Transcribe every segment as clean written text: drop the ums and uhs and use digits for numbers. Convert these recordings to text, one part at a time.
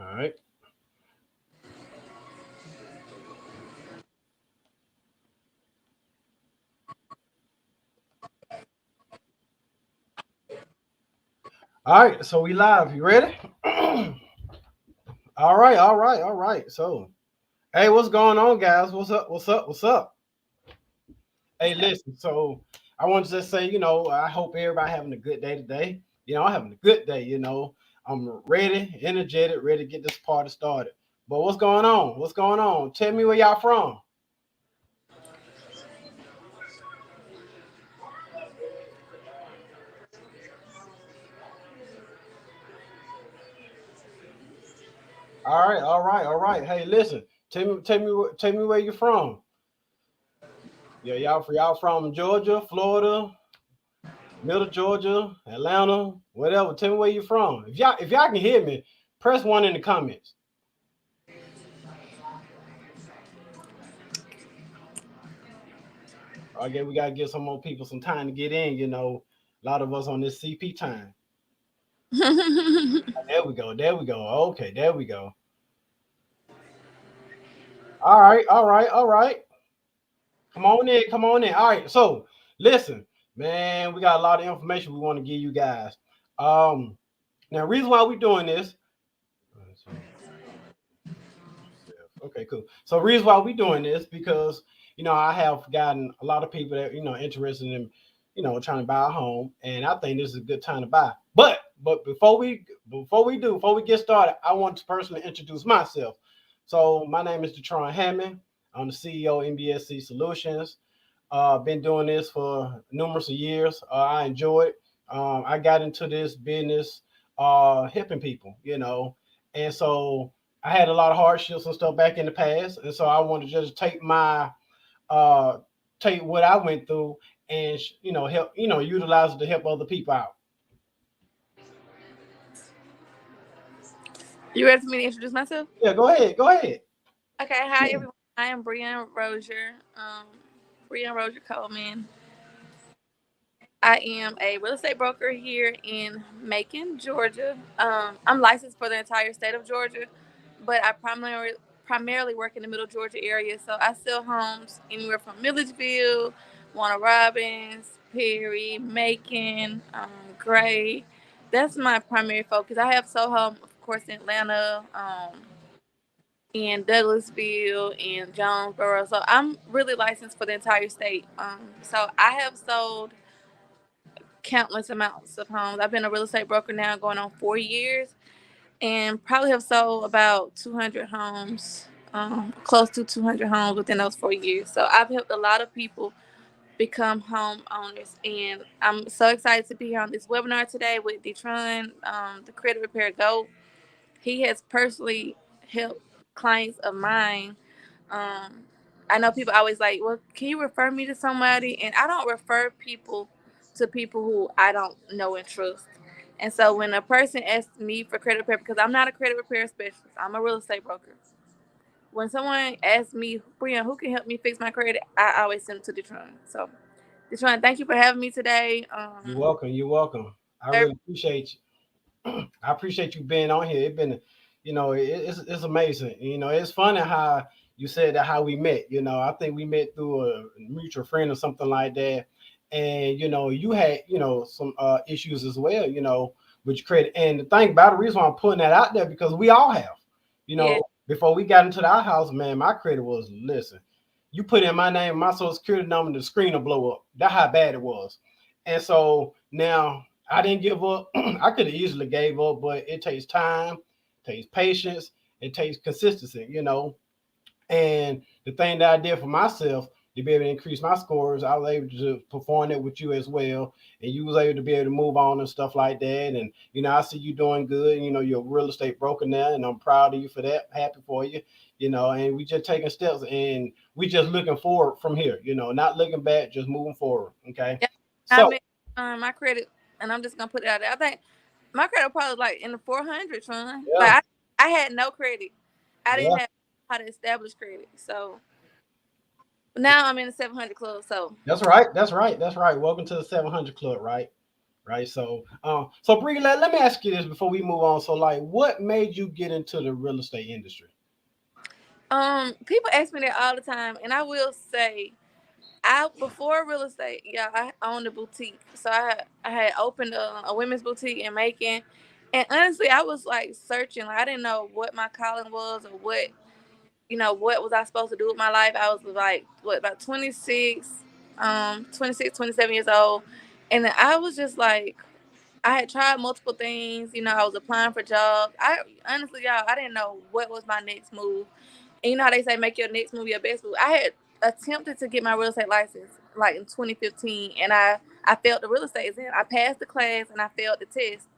All right. All right. So we live. You ready? All right. All right. All right. So, hey, what's going on, guys? What's up? What's up? What's up? Hey, listen. So, I want to just say, I hope everybody having a good day today. I'm having a good day. I'm ready, energetic, ready to get this party started. But what's going on? What's going on? Tell me where y'all from. All right. All right. All right. Hey, listen. Tell me where you're from. Yeah, y'all from Georgia, Florida, Middle Georgia, Atlanta, whatever. Tell me where you're from. If y'all can hear me, press one in the comments. Okay, we gotta give some more people some time to get in. A lot of us on this CP time. There we go. There we go. Okay, there we go. All right, all right, all right. Come on in, come on in. All right, so listen, man, we got a lot of information we want to give you guys. Um, Now, reason why we're doing this. Okay, cool. So reason why we doing this because I have gotten a lot of people that interested in trying to buy a home, and I think this is a good time to buy. But before we get started, I want to personally introduce myself. So my name is Detron Hammond. I'm the CEO of MBSC Solutions. Been doing this for numerous of years. I enjoy it. I got into this business helping people, and so I had a lot of hardships and stuff back in the past, and so I want to just uh, take what I went through and help utilize it to help other people out. You ready for me to introduce myself? Yeah, go ahead, go ahead. Okay, hi everyone. I am Brianna Rozier. Brianna Rozier Coleman. I am a real estate broker here in Macon, Georgia. I'm licensed for the entire state of Georgia, but I primarily work in the Middle Georgia area. So I sell homes anywhere from Milledgeville, Warner Robins, Perry, Macon, Gray. That's my primary focus. I have sold home, of course, in Atlanta, in Douglasville and Jonesboro. So I'm really licensed for the entire state. So I have sold countless amounts of homes. I've been a real estate broker now going on 4 years and probably have sold about 200 homes, close to 200 homes within those 4 years. So I've helped a lot of people become homeowners. And I'm so excited to be here on this webinar today with Detron, the credit repair GOAT. He has personally helped clients of mine. Um, I know people always like, well, can you refer me to somebody? And I don't refer people to people who I don't know and trust. And so when a person asks me for credit repair, because I'm not a credit repair specialist, I'm a real estate broker. When someone asks me, Brian, who can help me fix my credit, I always send them to Detron. So, Detron, thank you for having me today. You're welcome. You're welcome. I really appreciate you. I appreciate you being on here. It's been, it's amazing. It's funny how you said that how we met. I think we met through a mutual friend or something like that. And you had some issues as well. With your credit. And the thing about the reason why I'm putting that out there because we all have. Yeah. Before we got into our house, man, my credit was listen. You put in my name, my social security number, the screen will blow up. That's how bad it was. And so now I didn't give up. I could have easily gave up, but it takes time, it takes patience, it takes consistency, And the thing that I did for myself to be able to increase my scores, I was able to perform it with you as well. And you was able to be able to move on and stuff like that. And I see you doing good. You're a real estate broker now, and I'm proud of you for that. Happy for you. And we just taking steps and we just looking forward from here, not looking back, just moving forward. Okay. Yeah. I So mean, my credit, and I'm just going to put it out there. I think my credit probably like in the 400s, son. yeah, Like I had no credit. I didn't yeah. have how to establish credit. So now I'm in the 700 club. So That's right. That's right. That's right. Welcome to the 700 Club, right? right? So Bree, let me ask you this before we move on. So, like, what made you get into the real estate industry? People ask me that all the time, and I will say, I before real estate, yeah, I owned a boutique. So I had opened a women's boutique in Macon, and honestly, I was like searching. Like I didn't know what my calling was or what was I supposed to do with my life. I was like what about 26, 26, 27 years old, and then I was just like I had tried multiple things. I was applying for jobs. I honestly, y'all, I didn't know what was my next move. And you know how they say make your next move your best move. I had attempted to get my real estate license like in 2015, and I failed the real estate exam. I passed the class and I failed the test.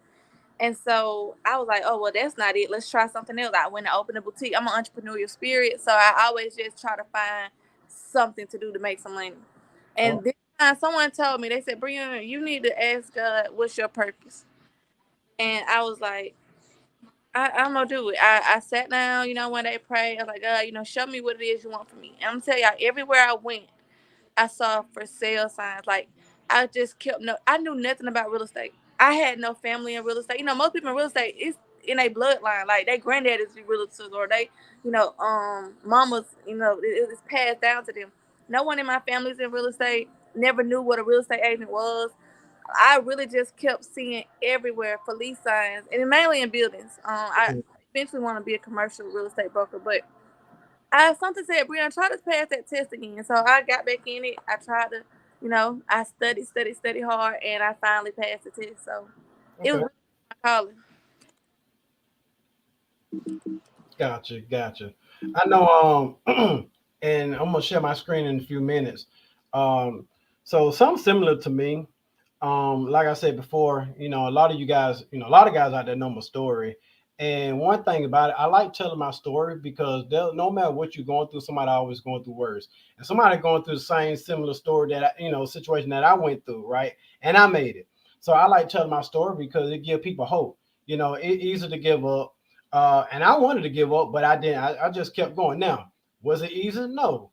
And so I was like, oh well, that's not it. Let's try something else. I went to open a boutique. I'm an entrepreneurial spirit, so I always just try to find something to do to make some money. Oh, And this time, someone told me, they said, Brianna, you need to ask God, what's your purpose? And I was like, I'm gonna do it. I sat down, when they prayed, I was like, God, show me what it is you want from me. And I'm telling y'all, everywhere I went, I saw for sale signs. Like I just kept no, I knew nothing about real estate. I had no family in real estate. Most people in real estate is in a bloodline. Like they granddad is realtors or they, mamas, it's passed down to them. No one in my family's in real estate. Never knew what a real estate agent was. I really just kept seeing everywhere for lease signs, and mainly in buildings. I eventually want to be a commercial real estate broker, but something said, Brianna, try to pass that test again. So I got back in it. I tried to, I studied hard, and I finally passed the test. So it was okay. really my calling. Gotcha. I know. And I'm gonna share my screen in a few minutes. Um, so something similar to me. Like I said before, a lot of you guys, a lot of guys out there know my story. And one thing about it, I like telling my story because no matter what you're going through, somebody always going through worse, and somebody going through the same similar story situation that I went through, right? And I made it. So I like telling my story because it gives people hope. It's easy to give up, and I wanted to give up, but I didn't. I just kept going. Now, was it easy? No.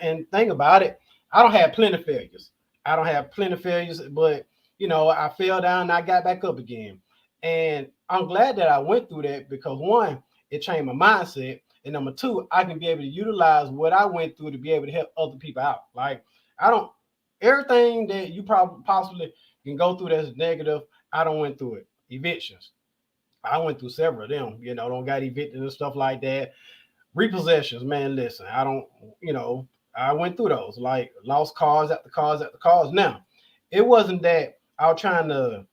And think about it, I don't have plenty of failures. I don't have plenty of failures, but I fell down and I got back up again. And I'm glad that I went through that because one, it changed my mindset. And number two, I can be able to utilize what I went through to be able to help other people out. Like I don't everything that you probably possibly can go through that's negative, I don't went through it. Evictions. I went through several of them, don't got evicted and stuff like that. Repossessions, man, listen, I don't, I went through those, like lost cars after cars after cars. Now, it wasn't that I was trying to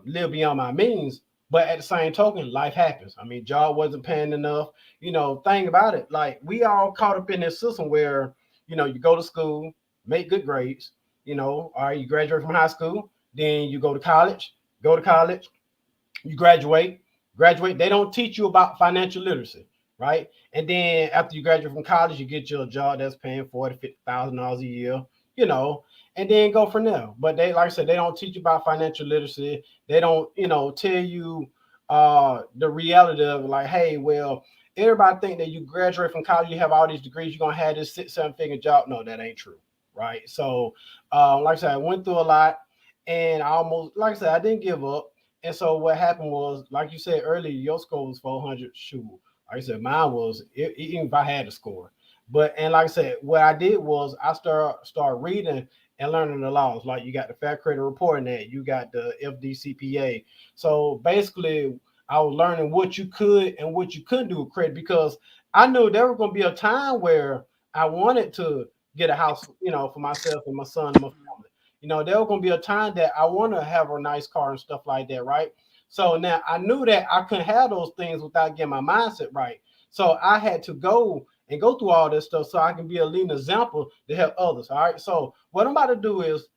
live beyond my means, but at the same token, life happens. I mean, job wasn't paying enough. Thing about it, like we all caught up in this system where, you go to school, make good grades, all right, you graduate from high school, then you go to college, you graduate. They don't teach you about financial literacy, right? And then after you graduate from college, you get your job that's paying $40,000, $50,000 a year, you know, and then go from there. But they, like I said, they don't teach you about financial literacy. They don't, tell you the reality of like, hey, well, everybody think that you graduate from college, you have all these degrees, you're gonna have this 6, 7 figure job. No, that ain't true, right? So, like I said, I went through a lot, and I almost, like I said, I didn't give up. And so what happened was, like you said earlier, your score was 400. Shoot, like I said, mine was even if I had a score. But and like I said, what I did was I start reading and learning the laws. Like you got the Fair Credit Reporting Act, you got the FDCPA. So basically, I was learning what you could and what you couldn't do with credit because I knew there was going to be a time where I wanted to get a house, for myself and my son and my family. There was gonna be a time that I want to have a nice car and stuff like that, right? So now I knew that I couldn't have those things without getting my mindset right. So I had to go through all this stuff so I can be a leading example to help others. All right. So what I'm about to do is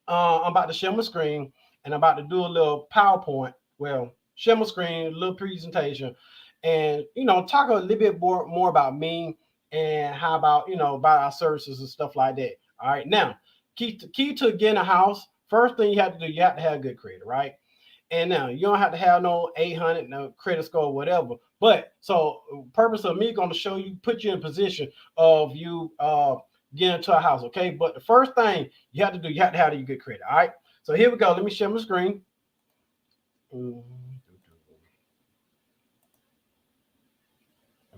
I'm about to share my screen and I'm about to do a little PowerPoint. Well, share my screen, a little presentation, and talk a little bit more about me and how about about our services and stuff like that. All right, now key to getting a house. First thing you have to do, you have to have good credit, right? And now you don't have to have no 800 no credit score or whatever. But so purpose of me going to show you, put you in a position of you getting into a house, okay? But the first thing you have to do, you have to have your good credit, all right? So here we go. Let me share my screen. Let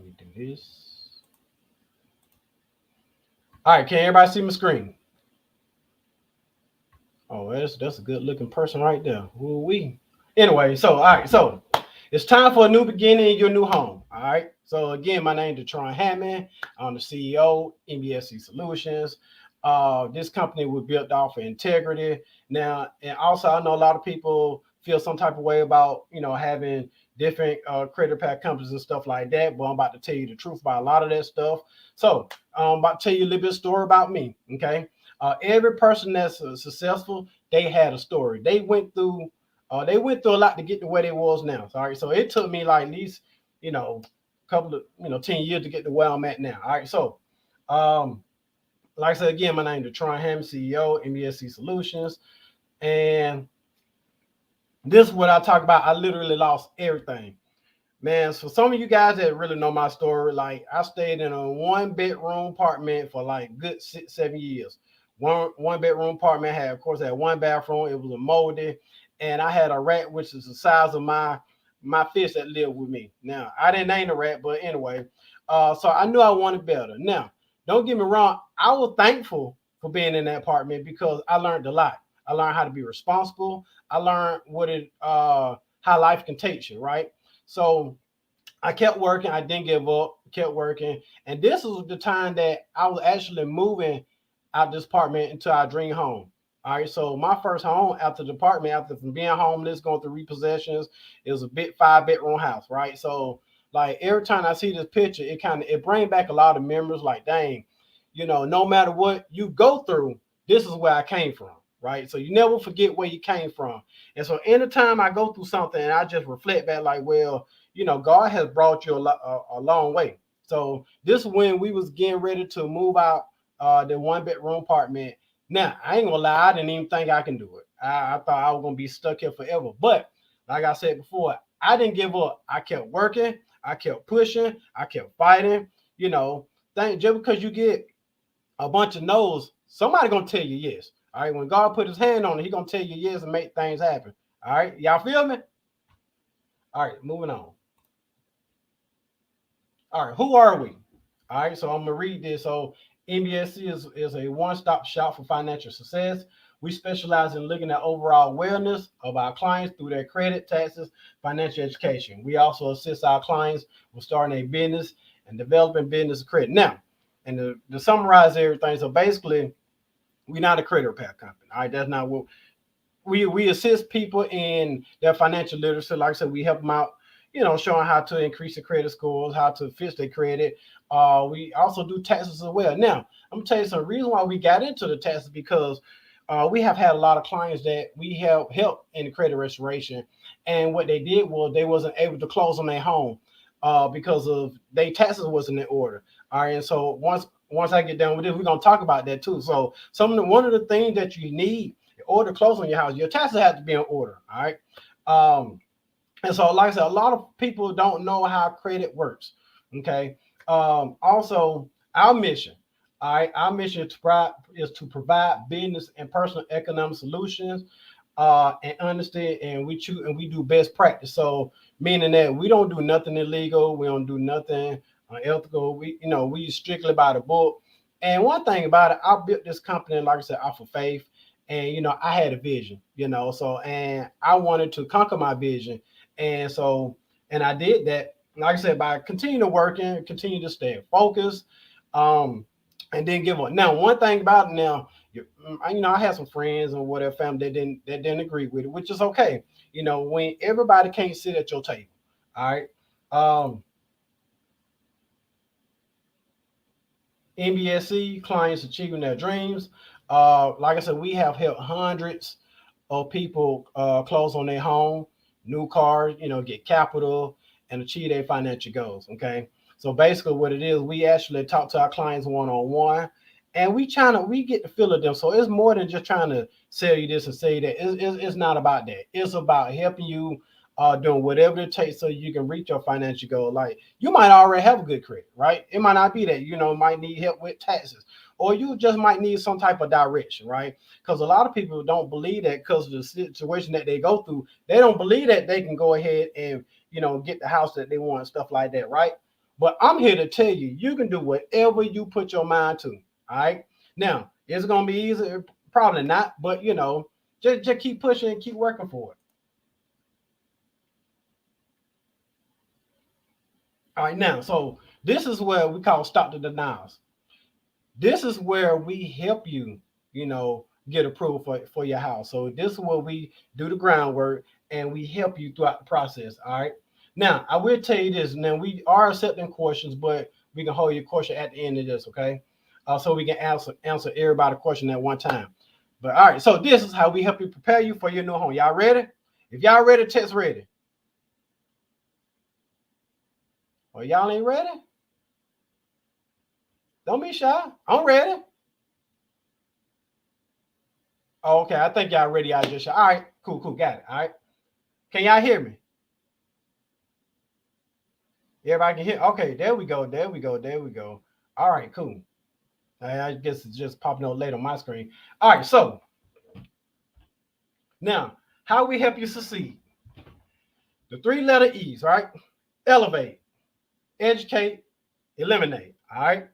me do this. All right, can everybody see my screen? Oh, that's a good looking person right there. Woo wee. Anyway, so all right, so it's time for a new beginning in your new home. All right. So again, my name is Detron Hammond. I'm the CEO, MBSC Solutions. This company was built off of integrity. Now, and also I know a lot of people feel some type of way about having different credit pack companies and stuff like that. But I'm about to tell you the truth about a lot of that stuff. So I'm about to tell you a little bit of story about me. Okay. Every person that's successful, they had a story. They went through a lot to get to where they was now. All right, so it took me like at least couple of 10 years to get to where I'm at now. All right, so um, like I said again, my name is Detron Ham, CEO, MBSC Solutions, and this is what I talk about. I literally lost everything. Man, so some of you guys that really know my story, like I stayed in a one bedroom apartment for like good 6, 7 years. One bedroom apartment had, of course, had one bathroom. It was a moldy, and I had a rat which is the size of my fist that lived with me. Now I didn't name the rat, but anyway, so I knew I wanted better. Now, don't get me wrong, I was thankful for being in that apartment because I learned a lot. I learned how to be responsible. I learned how life can take you, right? So I kept working. I didn't give up. Kept working, and this was the time that I was actually moving out this apartment into our dream home. All right, so my first home after the apartment, after from being homeless, going through repossessions, it was a big 5 bedroom house, right? So like every time I see this picture, it brings back a lot of memories. Like, dang, no matter what you go through, this is where I came from, right? So you never forget where you came from. And so anytime I go through something and I just reflect back, like, well, God has brought you a long way. So this is when we was getting ready to move out the 1 bedroom apartment. Now, I ain't gonna lie, I didn't even think I can do it. I thought I was gonna be stuck here forever. But like I said before, I didn't give up. I kept working, I kept pushing, I kept fighting. Just because you get a bunch of no's, somebody gonna tell you yes. All right, when God put his hand on it, he gonna tell you yes and make things happen. All right, y'all feel me? All right, moving on. All right, who are we? All right, so I'm gonna read this. So NBSC is a one-stop shop for financial success. We specialize in looking at overall wellness of our clients through their credit, taxes, financial education. We also assist our clients with starting a business and developing business credit. Now, and to summarize everything, so basically, we're not a credit repair company. All right, that's not what we assist people in their financial literacy. Like I said, we help them out, showing how to increase their credit scores, how to fix their credit. We also do taxes as well. Now, I'm gonna tell you some reason why we got into the taxes because we have had a lot of clients that we have helped in the credit restoration, and what they did was they wasn't able to close on their home because of their taxes wasn't in order. All right, and so once I get done with this, we're gonna talk about that too. So one of the things that you need in order to close on your house, your taxes have to be in order. All right. And so, like I said, a lot of people don't know how credit works. Okay. Also, our mission, all right, our mission is to provide business and personal economic solutions, and understand, and we do best practice. So, meaning that we don't do nothing illegal, we don't do nothing unethical. We strictly by the book. And one thing about it, I built this company, like I said, off of faith. And I had a vision, and I wanted to conquer my vision. And so, and I did that, like I said, by continuing working, continue to stay focused, um, and then give up. Now, one thing about it now, I had some friends or whatever family that didn't agree with it, which is okay. When everybody can't sit at your table, all right. NBSC clients achieving their dreams. Like I said, we have helped hundreds of people close on their home, new cars, get capital and achieve their financial goals. Okay. So basically what it is, we actually talk to our clients one-on-one, and we get the feel of them. So it's more than just trying to sell you this and say that. It's not about that. It's about helping you doing whatever it takes so you can reach your financial goal. Like you might already have a good credit, right? It might not be that, might need help with taxes, or you just might need some type of direction, right? Because a lot of people don't believe that because of the situation that they go through, they don't believe that they can go ahead and get the house that they want and stuff like that, right? But I'm here to tell you, you can do whatever you put your mind to. All right. Now, it's gonna be easy, probably not, but just keep pushing and keep working for it. All right, now, so this is where we call stop the denials. This is where we help you, get approval for your house. So this is where we do the groundwork and we help you throughout the process. All right. Now, I will tell you this. Now, we are accepting questions, but we can hold your question at the end of this, okay? So we can answer everybody's question at one time. But all right, so this is how we help you prepare you for your new home. Y'all ready? If y'all ready, text ready. Or y'all ain't ready? Don't be shy. I'm ready. Oh, okay, I think y'all ready. I just shy. All right, cool, got it. All right. Can y'all hear me? Everybody can hear. Okay, there we go. All right, cool. I guess it's just popping up late on my screen. All right, so now how we help you succeed? The three-letter E's, right? Elevate, educate, eliminate. All right.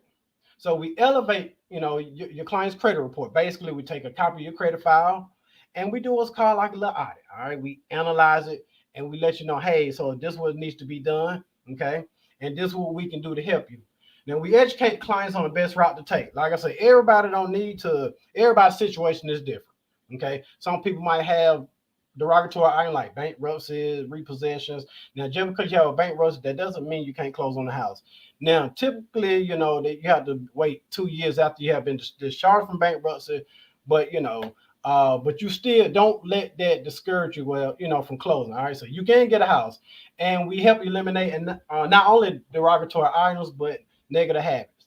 So we elevate, your client's credit report. Basically, we take a copy of your credit file and we do what's called like a little audit. All right. We analyze it and we let you know, hey, so this is what needs to be done. Okay. And this is what we can do to help you. Now we educate clients on the best route to take. Like I said, everybody's situation is different. Okay. Some people might have derogatory item like bankruptcies, repossessions. Now, just because you have a bankruptcy, that doesn't mean you can't close on the house. Now, typically, that you have to wait 2 years after you have been discharged from bankruptcy, but but you still don't let that discourage you. Well, from closing. All right, so you can get a house, and we help eliminate and not only derogatory items but negative habits.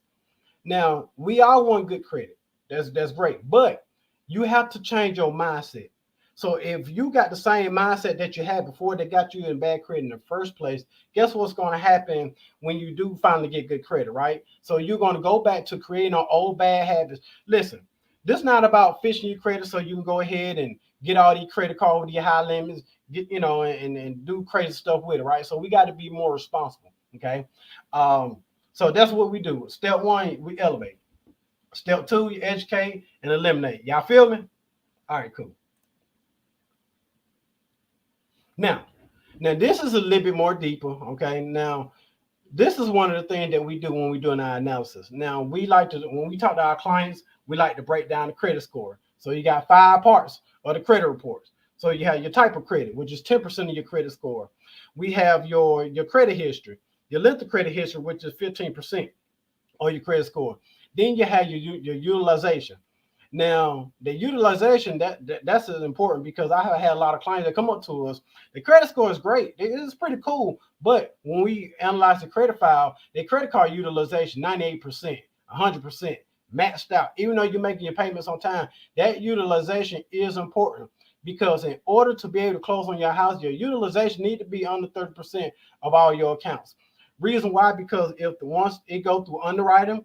Now, we all want good credit. That's great, but you have to change your mindset. So if you got the same mindset that you had before that got you in bad credit in the first place, guess what's going to happen when you do finally get good credit, right? So you're going to go back to creating old bad habits. Listen, this is not about fishing your credit so you can go ahead and get all these credit cards with your high limits, and do crazy stuff with it, right? So we got to be more responsible, okay? So that's what we do. Step one, we elevate. Step two, you educate and eliminate. Y'all feel me? All right, cool. Now, this is a little bit more deeper. Okay. Now, this is one of the things that we do when we're doing our analysis. Now, we like to, when we talk to our clients, we like to break down the credit score. So you got 5 parts of the credit reports. So you have your type of credit, which is 10% of your credit score. We have your credit history, your length of credit history, which is 15% of your credit score. Then you have your utilization. Now, the utilization that's important because I have had a lot of clients that come up to us. The credit score is great; it is pretty cool. But when we analyze the credit file, the credit card utilization 98%, 100%, maxed out. Even though you're making your payments on time, that utilization is important because in order to be able to close on your house, your utilization need to be under 30% of all your accounts. Reason why? Because if once it go through underwriting,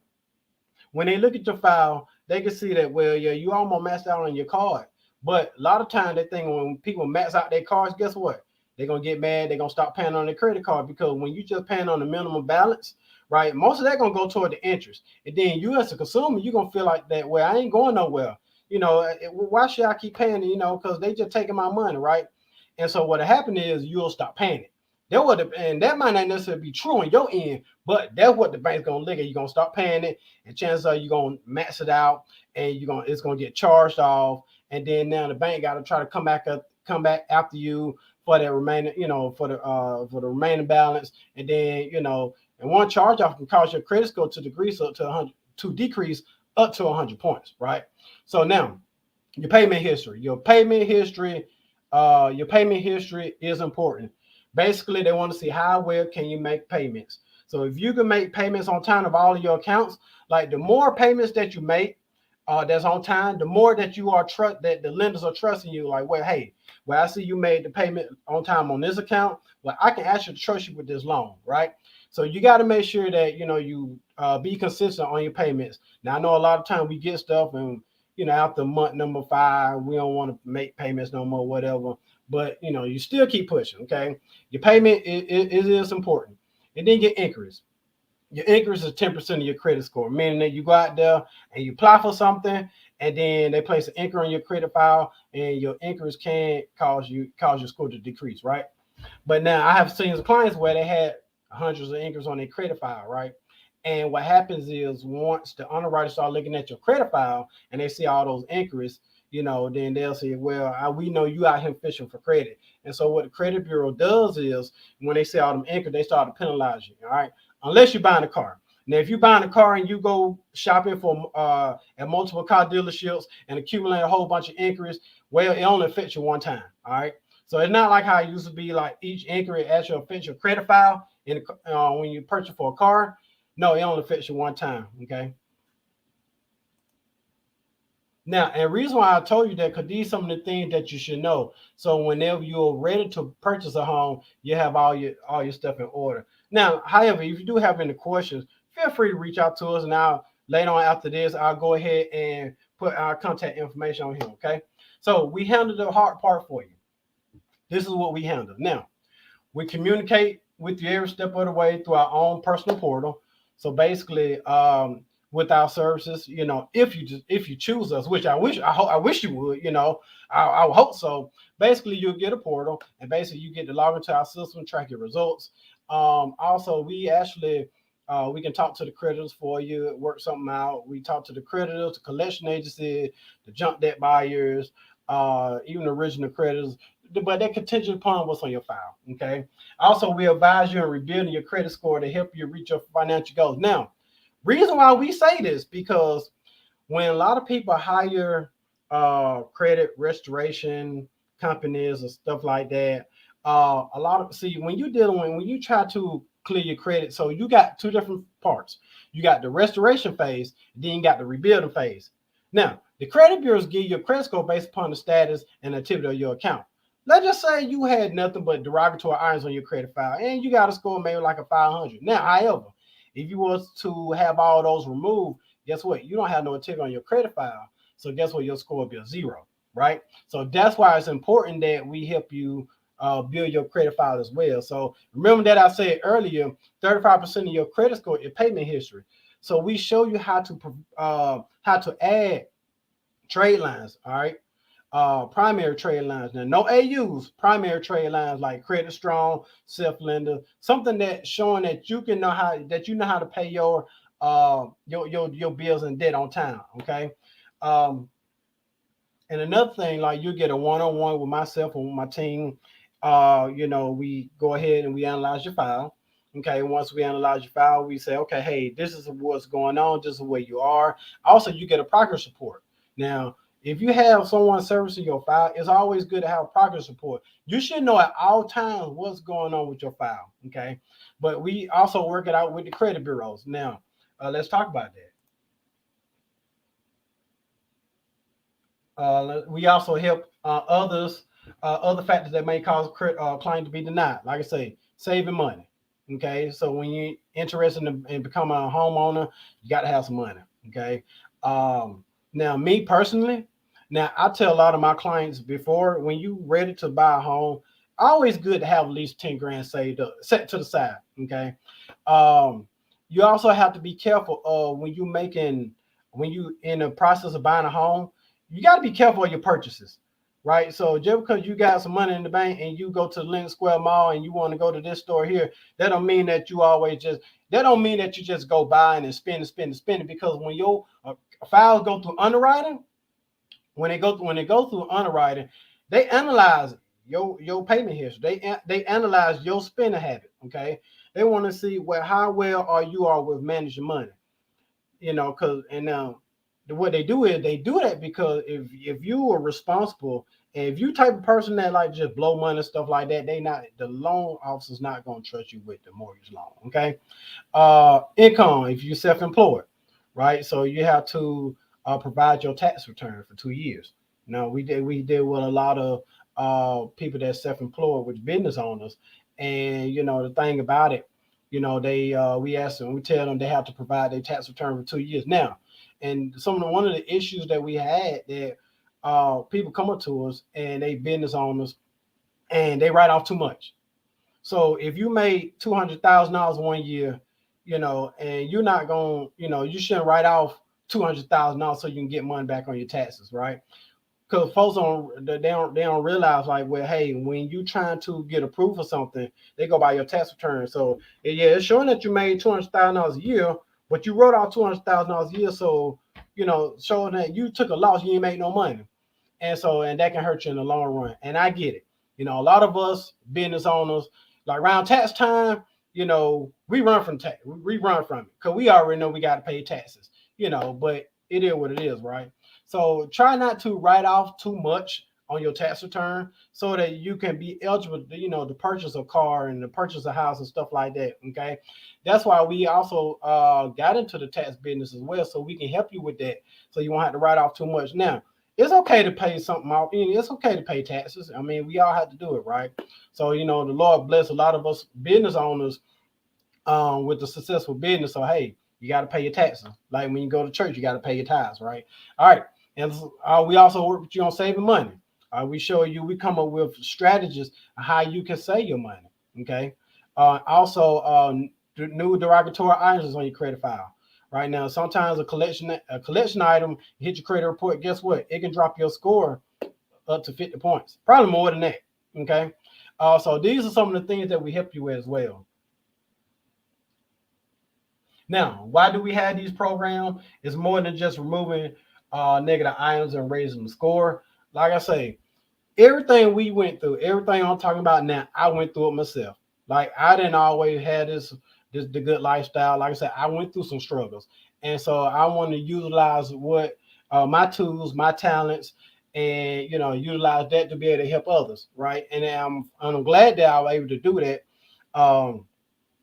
when they look at your file, they can see that, well, yeah, you almost maxed out on your card. But a lot of times they think when people max out their cards, guess what? They're going to get mad. They're going to stop paying on their credit card because when you just paying on the minimum balance, right, most of that going to go toward the interest. And then you as a consumer, you're going to feel like that, well, I ain't going nowhere. Why should I keep paying it, because they just taking my money, right? And so what happened is you'll stop paying it. And that might not necessarily be true on your end, but that's what the bank's gonna look at. You're gonna start paying it, and chances are you're gonna max it out, and it's gonna get charged off, and then now the bank got to try to come back after you for that remaining, for the remaining balance, and then and one charge off can cause your credit score to decrease up to 100 to decrease up to 100 points, right? So now your payment history, your payment history is important. Basically, they want to see how well can you make payments. So if you can make payments on time of all of your accounts, like the more payments that you make, that's on time, the more that you are trust that the lenders are trusting you. Like, well, hey, well, I see you made the payment on time on this account. Well, I can actually trust you with this loan, right? So you got to make sure that you be consistent on your payments. Now I know a lot of time we get stuff, and after month number 5, we don't want to make payments no more, whatever. But you still keep pushing. Okay, your payment is important, and then your increase. Your increase is 10% of your credit score, meaning that you go out there and you apply for something, and then they place an anchor on your credit file, and your increase can cause your score to decrease, right? But now I have seen some clients where they had hundreds of anchors on their credit file, right? And what happens is once the underwriter start looking at your credit file and they see all those anchors, then they'll say, well, we know you out here fishing for credit. And so what the credit bureau does is when they see all them anchors, they start to penalize you, all right? Unless you're buying a car. Now, if you're buying a car and you go shopping for at multiple car dealerships and accumulate a whole bunch of anchors, well, it only affects you one time, all right? So it's not like how it used to be, like each inquiry actually affects your credit file when you purchase for a car. No, it only affects you one time. Okay. Now, and the reason why I told you that, because these are some of the things that you should know. So whenever you're ready to purchase a home, you have all your stuff in order. Now, however, if you do have any questions, feel free to reach out to us. Now, later on after this, I'll go ahead and put our contact information on here. Okay. So we handle the hard part for you. This is what we handle. Now, we communicate with you every step of the way through our own personal portal. So basically, with our services, if you choose us, which I wish you would, I would hope so. Basically, you'll get a portal, and basically you get to log into our system, track your results. Also, we can talk to the creditors for you, work something out. We talk to the creditors, the collection agency, the junk debt buyers, even the original creditors, but they're contingent upon what's on your file. Okay. Also, we advise you in rebuilding your credit score to help you reach your financial goals. Now, reason why we say this, because when a lot of people hire credit restoration companies and stuff like that, a lot of see when you try to clear your credit, so you got two different parts. You got the restoration phase, then you got the rebuilding phase. Now, the credit bureaus give you a credit score based upon the status and activity of your account. Let's just say you had nothing but derogatory items on your credit file, and you got a score maybe like a 500. Now, however, if you was to have all those removed, guess what? You don't have no activity on your credit file. So guess what? Your score will be a 0, right? So that's why it's important that we help you build your credit file as well. So remember that I said earlier, 35% of your credit score is payment history. So we show you how to add trade lines, all right? Primary trade lines. Now, no AUs, primary trade lines like credit strong, self lender, something that showing that you know how to pay your bills and debt on time. Okay. Um, and another thing, like you get a one-on-one with myself and with my team. We go ahead and we analyze your file. Okay, once we analyze your file, we say, okay, hey, this is what's going on. This is where you are. Also, you get a progress report. Now, if you have someone servicing your file, it's always good to have a progress report. You should know at all times what's going on with your file. Okay, but we also work it out with the credit bureaus. Now, let's talk about that. We also help other factors that may cause a claim to be denied. Like I say, saving money. Okay, so when you're interested in becoming a homeowner, you got to have some money. Okay, now me personally, now I tell a lot of my clients before, when you ready to buy a home, always good to have at least 10 grand saved up, set to the side. Okay, um, you also have to be careful when you in the process of buying a home, you got to be careful of your purchases, right? So just because you got some money in the bank and you go to the Lincoln Square Mall and you want to go to this store here, that don't mean that you just go buying and spending. Because when your files go through underwriting, when they go through underwriting, they analyze your payment history. They analyze your spending habit. Okay, they want to see how well are with managing money. Because and now what they do is they do that because if you are responsible, and if you type of person that like just blow money and stuff like that, the loan officer's not going to trust you with the mortgage loan. Okay, income if you're self-employed, right? So you have to provide your tax return for 2 years. Now we did with a lot of people that's self-employed with business owners, and the thing about it, they we ask them, we tell them they have to provide their tax return for 2 years now, and one of the issues that we had that people come up to us and they business owners and they write off too much. So if you made $200,000 one year, and you're not going, you shouldn't write off $200,000 so you can get money back on your taxes, right? Because folks don't realize, like, well, hey, when you trying to get approved for something, they go by your tax return. So yeah, it's showing that you made $200,000 a year, but you wrote off $200,000 a year, so showing that you took a loss, you ain't make no money, and that can hurt you in the long run. And I get it. A lot of us business owners, like around tax time, we run from tax. We run from it because we already know we got to pay taxes. But it is what it is, right? So try not to write off too much on your tax return so that you can be eligible, to purchase a car and to purchase a house and stuff like that. Okay, that's why we also got into the tax business as well, so we can help you with that, so you won't have to write off too much. Now, it's okay to pay something off. It's okay to pay taxes. I mean, we all have to do it, right? So the Lord bless a lot of us business owners with the successful business. So hey, you got to pay your taxes. Like when you go to church, you got to pay your tithes, right? All right, and we also work with you on saving money. We show you. We come up with strategies on how you can save your money. Okay. Also, new derogatory items on your credit file. Right now, sometimes a collection item hit your credit report. Guess what? It can drop your score up to 50 points, probably more than that. Okay. So these are some of the things that we help you with as well. Now, why do we have these programs? It's more than just removing negative items and raising the score. Like I say, everything we went through, everything I'm talking about now, I went through it myself. Like I didn't always have this the good lifestyle. Like I said, I went through some struggles, and so I want to utilize what my tools, my talents, and utilize that to be able to help others, right? And I'm glad that I was able to do that. Um,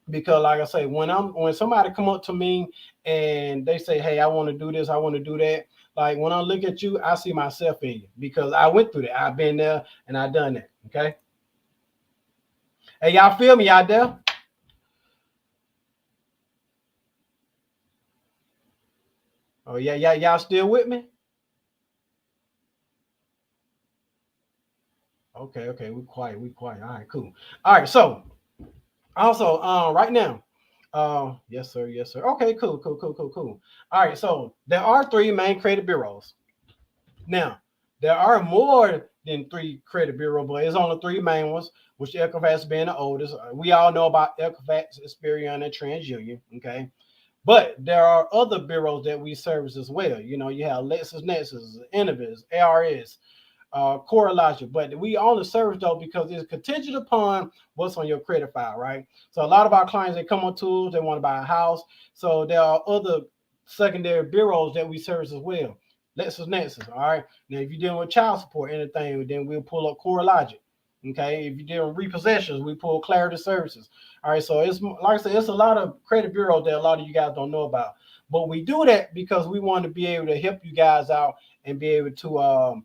because like I say, when somebody come up to me and they say, "Hey, I want to do this, I want to do that," like when I look at you, I see myself in you because I went through that. I've been there and I done that. Okay. Hey, y'all feel me out there? Oh yeah, yeah, y'all still with me? Okay, okay, we quiet, we quiet. All right, cool. All right, so also, right now, yes sir, yes sir. Okay, cool, cool, cool, cool, cool. All right, so there are three main credit bureaus. Now, there are more than three credit bureau, but it's only three main ones, which Equifax being the oldest. We all know about Equifax, Experian, and TransUnion. Okay, but there are other bureaus that we service as well. You have LexisNexis, Innovis, ARS, core logic, but we only service those because it's contingent upon what's on your credit file, right? So a lot of our clients, they come on tools, they want to buy a house. So there are other secondary bureaus that we service as well. LexisNexis, all right. Now, if you're dealing with child support, anything, then we'll pull up core logic. Okay, if you're dealing with repossessions, we pull clarity services. All right, so it's like I said, it's a lot of credit bureaus that a lot of you guys don't know about. But we do that because we want to be able to help you guys out and be able to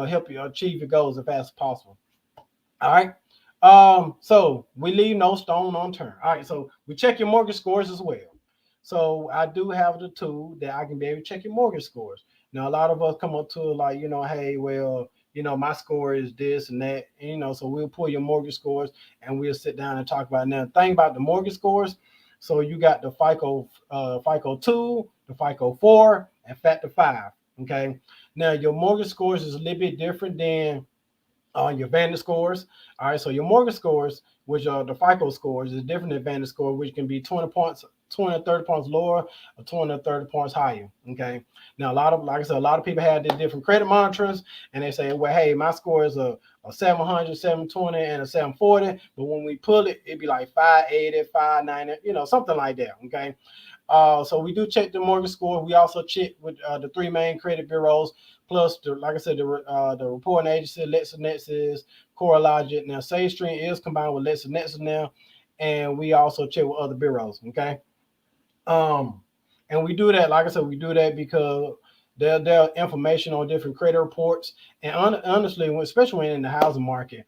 help you achieve your goals as fast as possible. All right. So we leave no stone unturned. All right, so we check your mortgage scores as well. So I do have the tool that I can be able to check your mortgage scores. Now a lot of us come up to it like, hey, well, my score is this and that, and, so we'll pull your mortgage scores and we'll sit down and talk about it. Now the thing about the mortgage scores, so you got the FICO 2, the FICO 4, and Factor 5. Okay. Now your mortgage scores is a little bit different than your Vantage scores. All right, so your mortgage scores, which are the FICO scores, is different than Vantage score, which can be 20 points, 20 or 30 points lower, or 20 or 30 points higher. Okay. Now, like I said, a lot of people have these different credit monitorings, and they say, well, hey, my score is a 700, 720, and a 740. But when we pull it, it'd be like 580, 590, something like that. Okay. So we do check the mortgage score. We also check with the three main credit bureaus, plus like I said, the reporting agency, LexisNexis, CoreLogic. Now, SageStream is combined with LexisNexis now, and we also check with other bureaus. Okay, um, and we do that. Like I said, we do that because their information on different credit reports. And honestly, especially when in the housing market,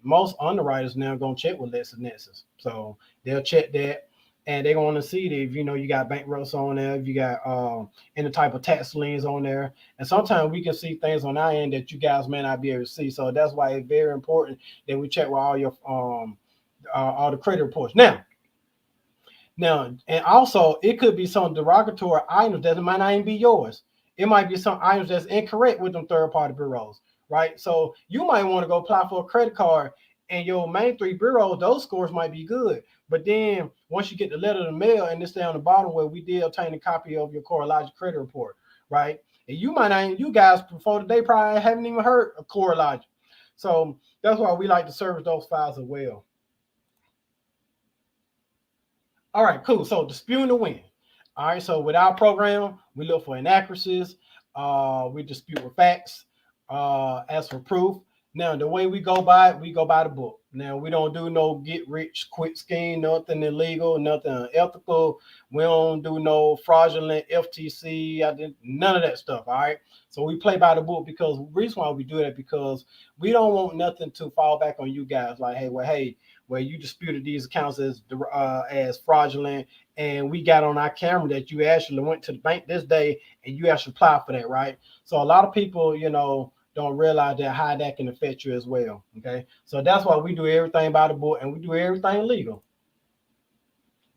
most underwriters now gonna check with LexisNexis, so they'll check that. And they're going to see that if you got bankrupts on there, if you got any type of tax liens on there, and sometimes we can see things on our end that you guys may not be able to see. So that's why it's very important that we check with all the credit reports. Now, and also it could be some derogatory items that might not even be yours. It might be some items that's incorrect with them third party bureaus, right? So you might want to go apply for a credit card, and your main three bureaus, those scores might be good. But then once you get the letter in the mail and it's there on the bottom where we did obtain a copy of your CoreLogic credit report, right? And you might not, you guys before today probably haven't even heard of CoreLogic. So that's why we like to service those files as well. All right, cool. So disputing the win. All right, so with our program, we look for inaccuracies. We dispute with facts. As for proof, now the way we go by it, we go by the book. Now we don't do no get rich quick scheme, nothing illegal, nothing unethical. We don't do no fraudulent FTC. I did none of that stuff. All right, so we play by the book because the reason why we do that because we don't want nothing to fall back on you guys. Like, hey, where you disputed these accounts as fraudulent, and we got on our camera that you actually went to the bank this day and you actually applied for that, right? So a lot of people, don't realize that how that can affect you as well. Okay, so that's why we do everything by the book and we do everything legal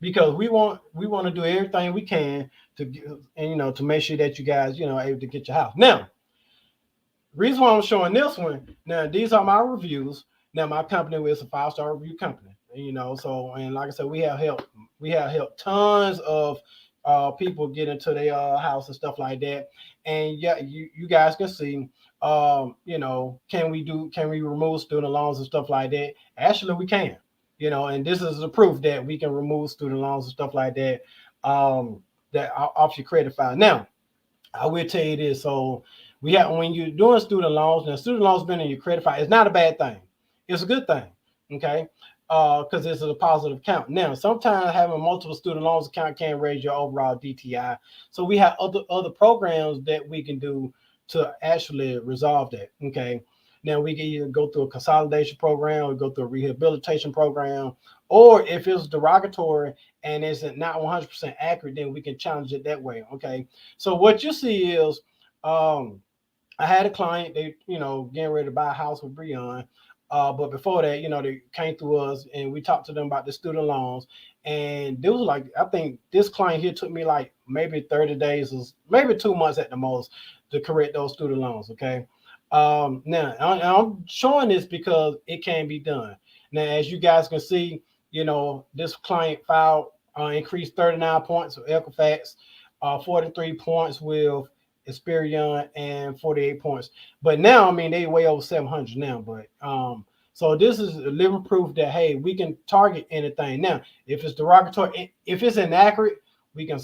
because we want to do everything we can to and to make sure that you guys able to get your house. Now, reason why I'm showing this one now, these are my reviews. Now, my company is a 5-star review company. So and like I said, we have helped tons of people get into their house and stuff like that. And yeah, you guys can see, can we remove student loans and stuff like that? Actually, we can. And this is the proof that we can remove student loans and stuff like that. That off your credit file. Now, I will tell you this. So we have when you're doing student loans, now student loans been in your credit file, it's not a bad thing. It's a good thing. Okay. Because it's a positive count. Now, sometimes having multiple student loans account can raise your overall DTI. So we have other programs that we can do to actually resolve that. Okay. Now we can either go through a consolidation program or go through a rehabilitation program, or if it's derogatory and it's not 100% accurate, then we can challenge it that way. Okay. So what you see is, I had a client, they, getting ready to buy a house with Breon. But before that, they came through us and we talked to them about the student loans. And there was like, I think this client here took me like maybe 30 days, or maybe 2 months at the most to correct those student loans. Okay. Now I'm showing this because it can be done. Now, as you guys can see, this client filed increased 39 points with Equifax, 43 points with Experian, and 48 points. But now, I mean, they way over 700 now. But so this is a living proof that hey, we can target anything. Now, if it's derogatory, if it's inaccurate, we can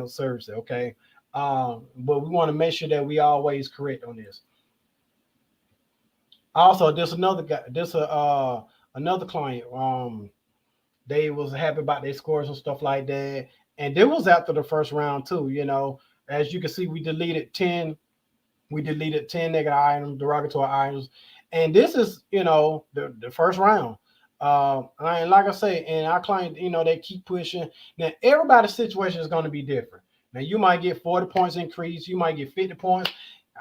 service it. Okay. But we want to make sure that we always correct on this. Also, there's another guy. There's another client. They was happy about their scores and stuff like that. And it was after the first round too. As you can see, we deleted 10 negative items, derogatory items, and this is the first round. And like I say, and our client, they keep pushing. Now everybody's situation is going to be different. Now you might get 40 points increase, you might get 50 points.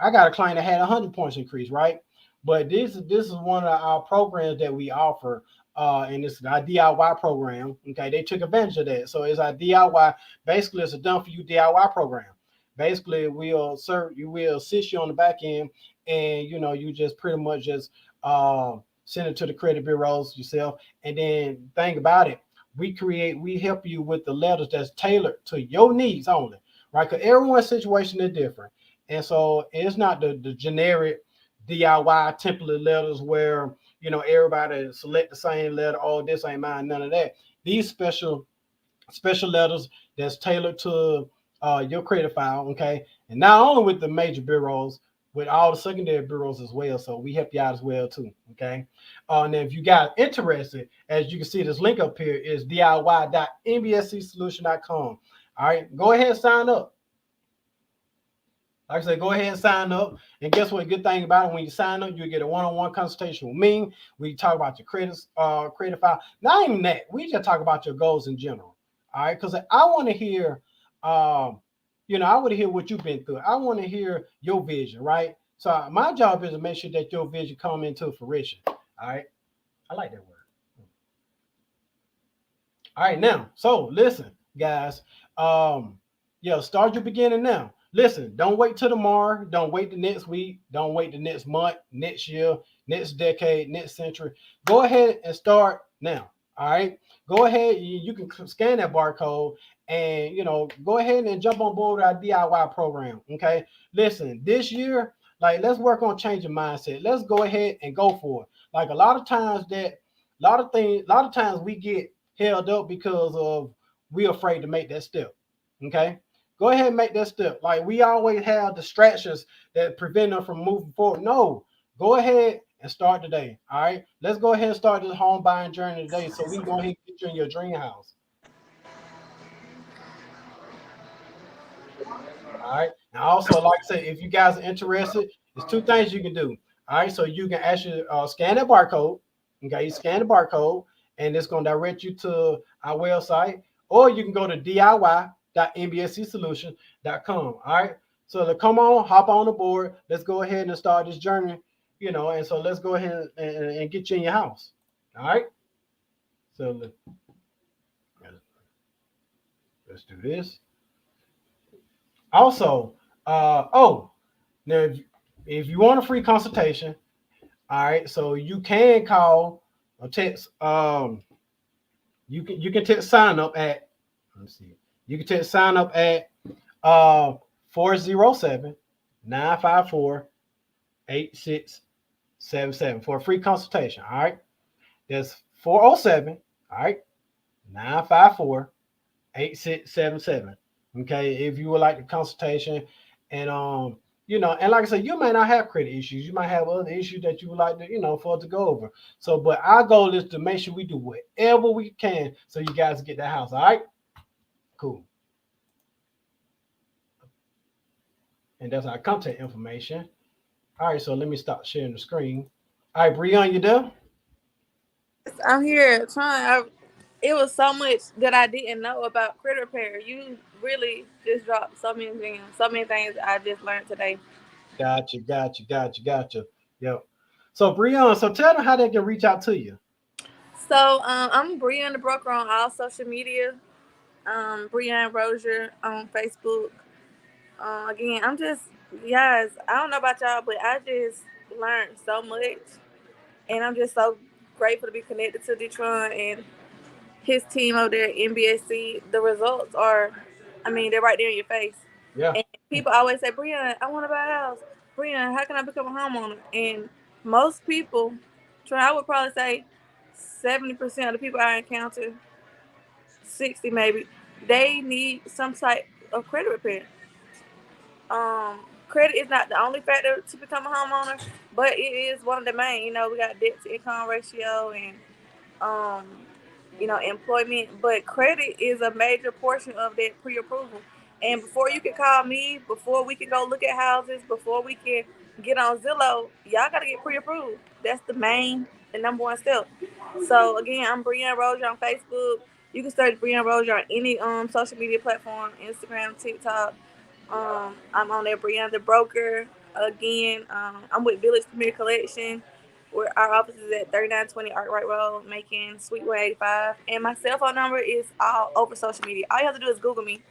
I got a client that had 100 points increase, right? But this is one of our programs that we offer, and it's our DIY program. Okay, they took advantage of that, so it's our DIY. Basically, it's a done for you DIY program. Basically, we'll assist you on the back end, and you just pretty much just send it to the credit bureaus yourself. And then think about it, we help you with the letters that's tailored to your needs only, right? Because everyone's situation is different, and so it's not the generic DIY template letters where everybody select the same letter. Oh, this ain't mine. None of that. These special letters that's tailored to your credit file. Okay, and not only with the major bureaus, with all the secondary bureaus as well. So we help you out as well too. Okay, and if you got interested, as you can see, this link up here is diy.mbscsolution.com. All right, go ahead and sign up. Like I said, go ahead and sign up. And guess what? Good thing about it, when you sign up, you get a one-on-one consultation with me. We talk about your credit file. Not even that. We just talk about your goals in general. All right, because I want to hear, um, I want to hear what you've been through. I want to hear your vision, right? So my job is to make sure that your vision come into fruition. All right, I like that word. All right, now, so listen, guys. Um, start your beginning now. Listen, don't wait till tomorrow. Don't wait the next week. Don't wait the next month, next year, next decade, next century. Go ahead and start now. All right. Go ahead. You can scan that barcode and go ahead and jump on board with our DIY program. Okay. Listen, this year, like let's work on changing mindset. Let's go ahead and go for it. Like a lot of times we get held up because of we afraid to make that step. Okay, go ahead and make that step. Like we always have distractions that prevent us from moving forward. No, go ahead and start today. All right, let's go ahead and start this home buying journey today, so we can go ahead and get you in your dream house. All right. Now, also, like I said, if you guys are interested, there's two things you can do. All right. So you can actually scan that barcode. Okay. You scan the barcode, and it's going to direct you to our website, or you can go to diy.mbscsolutions.com. All right. So to come on, hop on the board. Let's go ahead and start this journey. And so let's go ahead and get you in your house. All right. So let's do this. Also, now if you want a free consultation, all right, so you can call or text. You can text sign up at. Let's see. You can text sign up at 407 for a free consultation. All right, that's 407. All right, 954 8677. Okay, if you would like the consultation, and and like I said, you may not have credit issues. You might have other issues that you would like to, for us to go over. So, but our goal is to make sure we do whatever we can so you guys get that house. All right, cool. And that's our contact information. All right, so let me stop sharing the screen. All right, Breon, you there? I'm here trying. It was so much that I didn't know about credit repair. You really just dropped so many things, so many things I just learned today. Gotcha. Yep. So, Breon, so tell them how they can reach out to you. So I'm Brianna the broker on all social media. Brianna Rozier on Facebook. Again, I'm just guys. I don't know about y'all, but I just learned so much, and I'm just so grateful to be connected to Detroit and his team over there at NBSC. The results are, I mean, they're right there in your face. Yeah. And people always say, Brianna, I want to buy a house. Brianna, how can I become a homeowner? And most people, I would probably say 70% of the people I encounter, 60 maybe, they need some type of credit repair. Credit is not the only factor to become a homeowner, but it is one of the main. We got debt to income ratio and um, employment, but credit is a major portion of that pre-approval. And before you can call me, before we can go look at houses, before we can get on Zillow, y'all gotta get pre-approved. That's the main, the number one step. So again, I'm Brianna Rozier on Facebook. You can search Brianna Rozier on any social media platform, Instagram, TikTok. I'm on there, Brianna the broker. Again, I'm with Village Premier Collection, where our office is at 3920 Arkwright Road, making Suite 185. And my cell phone number is all over social media. All you have to do is Google me,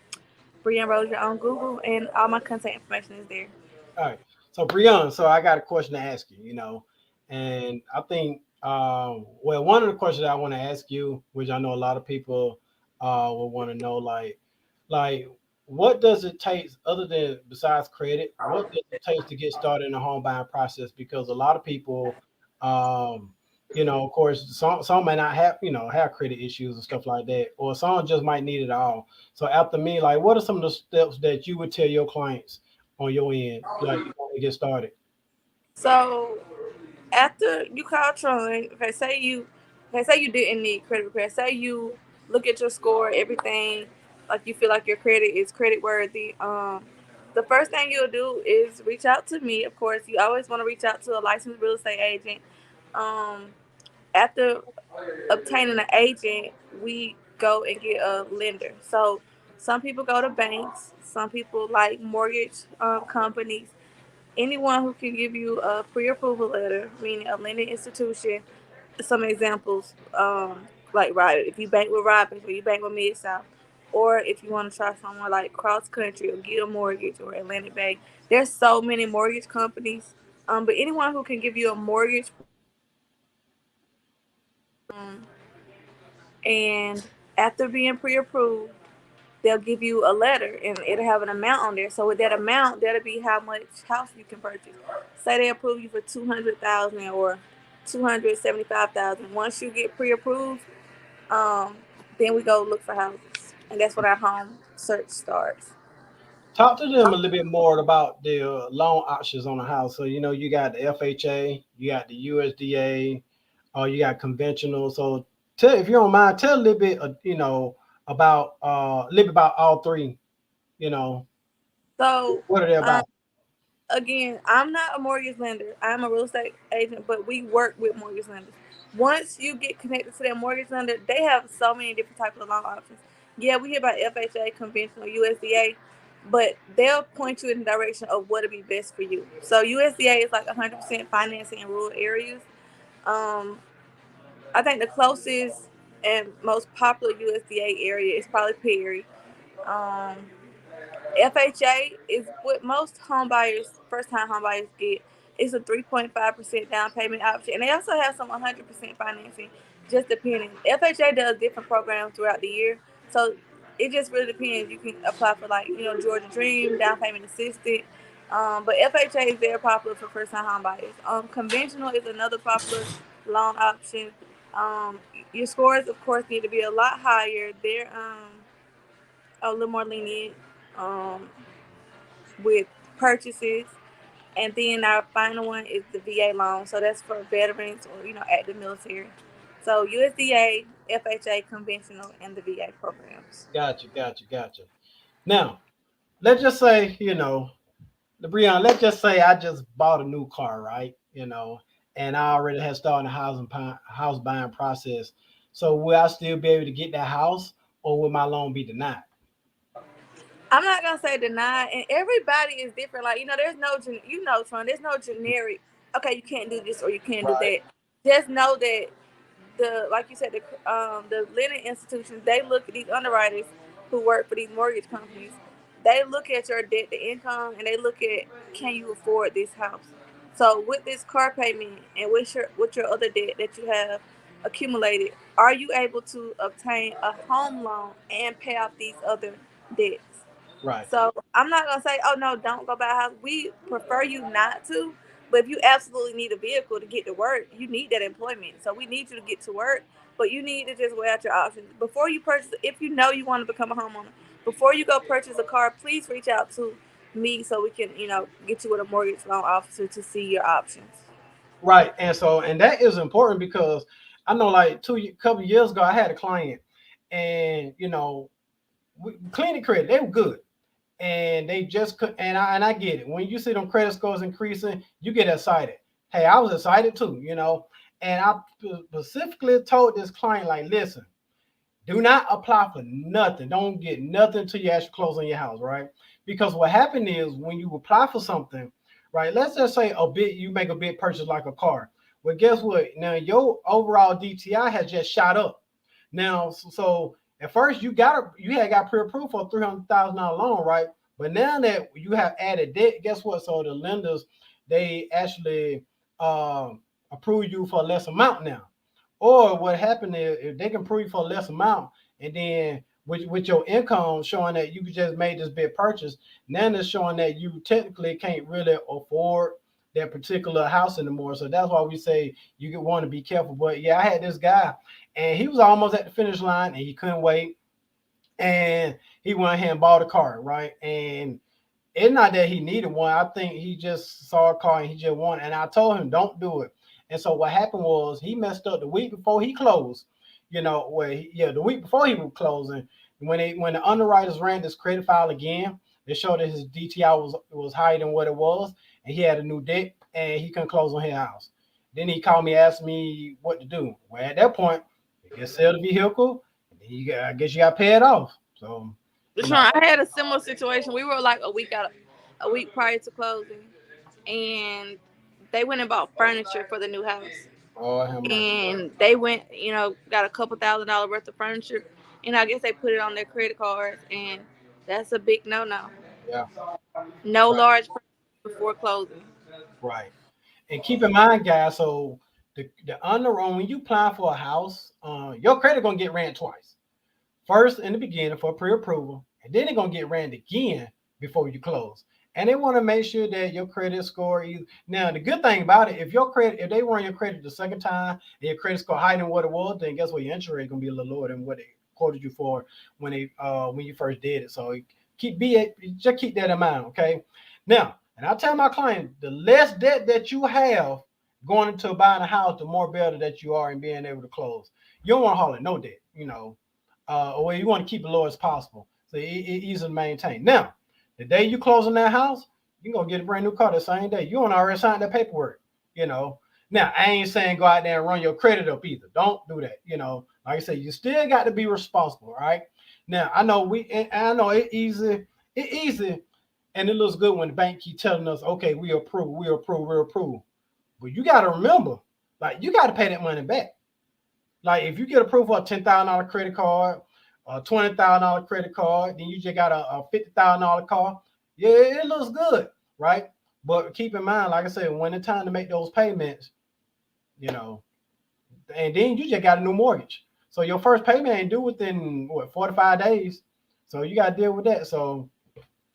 Brianna Rozier on Google, and all my contact information is there. All right. So Brian, so I got a question to ask you, and I think well, one of the questions I want to ask you, which I know a lot of people will want to know, like what does it take other than besides credit, what does it take to get started in the home buying process? Because a lot of people um of course some may not have credit issues and stuff like that, or some just might need it all. So after me, like what are some of the steps that you would tell your clients on your end, like to get started? So after you call Tron, if say you didn't need credit repair, say you look at your score, everything, like you feel like your credit is credit worthy. the first thing you'll do is reach out to me. Of course, you always want to reach out to a licensed real estate agent. Um, After obtaining an agent, we go and get a lender. So some people go to banks, some people like mortgage companies. Anyone who can give you a pre-approval letter, meaning a lending institution. Some examples, like right, if you bank with Robbins or you bank with Mid South, or if you want to try someone like Cross Country or Get a Mortgage or Atlantic Bank. There's so many mortgage companies. But anyone who can give you a mortgage and after being pre-approved, they'll give you a letter and it'll have an amount on there. So with that amount, that'll be how much house you can purchase. Say they approve you for 200,000 or 275,000. Once you get pre-approved, um, then we go look for houses, and that's when our home search starts. Talk to them a little bit more about the loan options on the house. So you got the FHA, you got the USDA, or you got conventional. So tell, if you don't mind, tell a little bit, about a little bit about all three. You know, So, what are they um, about? again, I'm not a mortgage lender. I'm a real estate agent, but we work with mortgage lenders. Once you get connected to that mortgage lender, they have so many different types of loan options. Yeah, we hear about FHA, conventional, USDA, but they'll point you in the direction of what would be best for you. So USDA is like 100% financing in rural areas. Um, I think the closest and most popular USDA area is probably Perry. Um, FHA is what most home buyers, first time home buyers get. It's a 3.5% down payment option. And they also have some 100% financing, just depending. FHA does different programs throughout the year. So it just really depends. You can apply for, like, Georgia Dream, down payment assistant. But FHA is very popular for first time home buyers. Conventional is another popular loan option. Um, your scores, of course, need to be a lot higher. They're a little more lenient. Um, with purchases. And then our final one is the VA loan. So that's for veterans or, active military. So USDA, FHA, conventional, and the VA programs. Gotcha, gotcha, gotcha. Now, let's just say, Breon, let's just say I just bought a new car, right? And I already had started the house buying process. So will I still be able to get that house, or will my loan be denied? I'm not gonna say deny, and everybody is different. Like, there's no, Tron, there's no generic. Okay, you can't do this or you can't do Right. that. Just know that like you said, the lending institutions, they look at these underwriters who work for these mortgage companies. They look at your debt to income and they look at, can you afford this house. So with this car payment and with your other debt that you have accumulated, are you able to obtain a home loan and pay off these other debts? Right. So I'm not gonna say, oh no, don't go buy a house. We prefer you not to. But if you absolutely need a vehicle to get to work, you need that employment. So we need you to get to work, but you need to just weigh out your options before you purchase. If you know you want to become a homeowner, before you go purchase a car, please reach out to me so we can, get you with a mortgage loan officer to see your options. Right. And that is important because I know, like, couple of years ago I had a client, and cleaning credit, they were good. And they just could, and I get it. When you see them credit scores increasing, you get excited. Hey, I was excited too, And I specifically told this client, like, listen, do not apply for nothing. Don't get nothing until you actually close on your house, right? Because what happened is when you apply for something, right? Let's just say you make a big purchase like a car. Well, guess what? Now your overall DTI has just shot up. Now, so at first you had got pre-approved for $300,000 loan, right? But now that you have added debt, guess what? So the lenders, they actually approve you for a less amount now. Or what happened is, if they can prove for a less amount, and then with your income showing that you just made this big purchase, now it's showing that you technically can't really afford that particular house anymore. So that's why we say you want to be careful. But yeah, I had this guy, and he was almost at the finish line, and he couldn't wait, and he went ahead and bought a car, right? And it's not that he needed one. I think he just saw a car and he just wanted. And I told him, don't do it. And so what happened was he messed up the week before he closed. The week before he was closing, when the underwriters ran this credit file again, It showed that his DTI was higher than what it was, and he had a new debt, and he couldn't close on his house. Then he called me, asked me what to do. Well, at that point, you can sell the vehicle, and then I guess you got to pay it off. So, you know, Deshaun, I had a similar situation. We were like a week prior to closing, and they went and bought furniture for the new house. oh, have mercy. And they went, got a couple $1,000 worth of furniture, and I guess they put it on their credit cards, and that's a big no. Yeah, No right, large purchases before closing. right. And keep in mind, guys, so the underwriting when you apply for a house, your credit gonna get ran twice. First in the beginning for pre-approval, and then they're gonna get ran again before you close. And they want to make sure that your credit score is now. The good thing about it, if they run your credit the second time and your credit score higher than what it was, then guess what? Your interest rate gonna be a little lower than what they quoted you for when you first did it. So just keep that in mind, okay? Now, and I tell my client, the less debt that you have going into buying a house, the more better that you are in being able to close. You don't want to haul it no debt, or you want to keep it low as possible. So it easy to maintain. Now, the day you close on that house, you're gonna get a brand new car the same day. You want to already sign that paperwork, you know. Now, I ain't saying go out there and run your credit up either. Don't do that. Like I said, you still got to be responsible, right? Now, I know it easy, and it looks good when the bank keep telling us, okay, we approve, we approve, we approve. But you got to remember, like you got to pay that money back. Like if you get approved for a $10,000 credit card, a $20,000 credit card, then you just got a $50,000 car. Yeah, it looks good, right? But keep in mind, like I said, when it's time to make those payments, you know, and then you just got a new mortgage. So your first payment ain't due within what 45 days. So you got to deal with that. So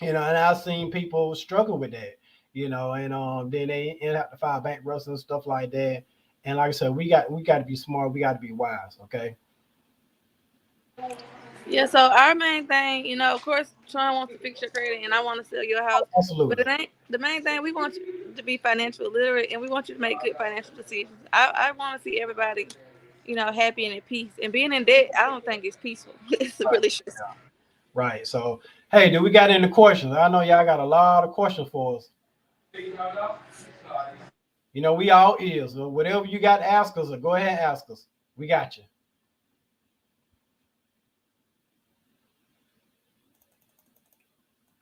and I've seen people struggle with that, and then they end up to file bankruptcy and stuff like that. And like I said, we got to be smart. We got to be wise. Okay. Yeah, so our main thing, of course, Sean wants to fix your credit, and I want to sell your house. But Absolutely. it ain't the main thing. We want you to be financially literate, and we want you to make good financial decisions. I want to see everybody, happy and at peace. And being in debt, I don't think it's peaceful. It's Right. really stressful. Yeah. Right. So, hey, do we got any questions? I know y'all got a lot of questions for us. We all is. So whatever you got to ask us, or go ahead and ask us. We got you.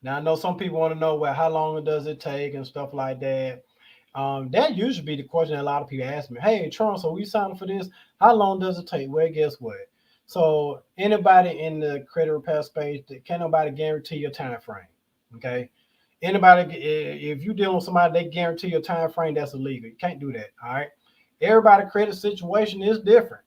Now I know some people want to know, well, how long does it take and stuff like that. That usually be the question that a lot of people ask me. Hey, Trump, so we signed for this. How long does it take? Well, guess what? So anybody in the credit repair space, can't nobody guarantee your time frame. Okay. Anybody, if you dealing with somebody, they guarantee your time frame. That's illegal. You can't do that. All right. Everybody credit situation is different.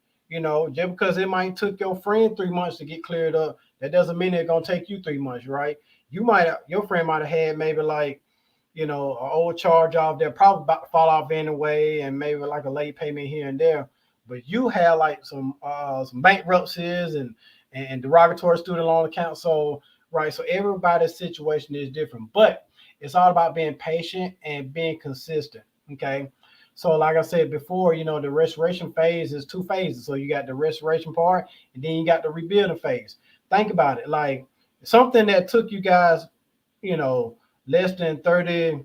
Just because it might took your friend 3 months to get cleared up, that doesn't mean it's gonna take you 3 months, right? Your friend might have had maybe like an old charge off there, probably about to fall off anyway, and maybe like a late payment here and there. But you had like some bankruptcies and derogatory student loan accounts. So right, so everybody's situation is different, but it's all about being patient and being consistent. Okay. So like I said before, the restoration phase is two phases. So you got the restoration part, and then you got the rebuilding phase. Think about it, like something that took you guys, you know, less than 30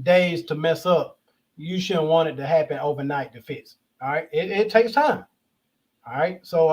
days to mess up, you shouldn't want it to happen overnight to fix. All right. It takes time. All right. So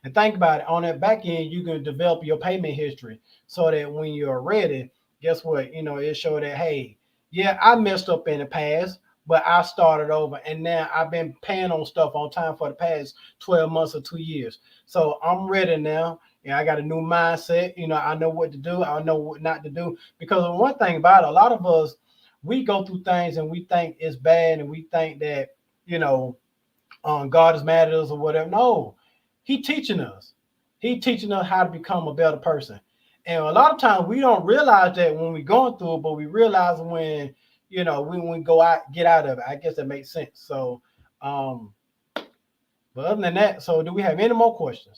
and think about it. On that back end, you can develop your payment history so that when you're ready, guess what? It show that, hey, yeah, I messed up in the past, but I started over and now I've been paying on stuff on time for the past 12 months or 2 years. So I'm ready now. I got a new mindset. I know what to do. I know what not to do. Because one thing about it, a lot of us, we go through things and we think it's bad and we think that, you know, God is mad at us or whatever. No, He teaching us. He teaching us how to become a better person. And a lot of times we don't realize that when we're going through it, but we realize when we go out, get out of it. I guess that makes sense. So, um, but other than that, so do we have any more questions?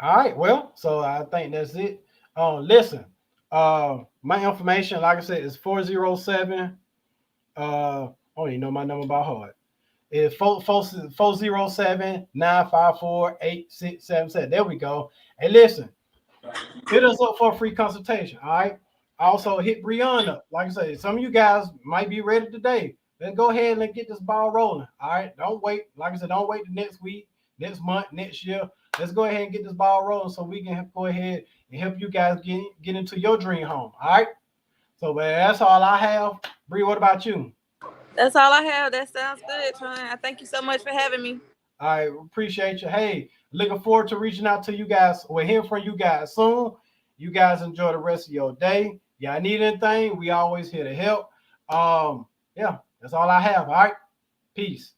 All right. Well, so I think that's it. Listen, my information, like I said, is 407. I don't even know my number by heart. is 407-954-8677. There we go. And listen, hit us up for a free consultation. All right. Also hit Brianna up. Like I said, some of you guys might be ready today. Let's go ahead and get this ball rolling. All right. Don't wait. Like I said, don't wait the next week, next month, next year. Let's go ahead and get this ball rolling so we can go ahead and help you guys get into your dream home. All right. So man, that's all I have. Bree, what about you? That's all I have. That sounds good, Tron. I thank you so much for having me. I appreciate you. Hey, looking forward to reaching out to you guys. We're hearing from you guys soon. You guys enjoy the rest of your day. Y'all need anything? We always here to help. Yeah, that's all I have. All right. Peace.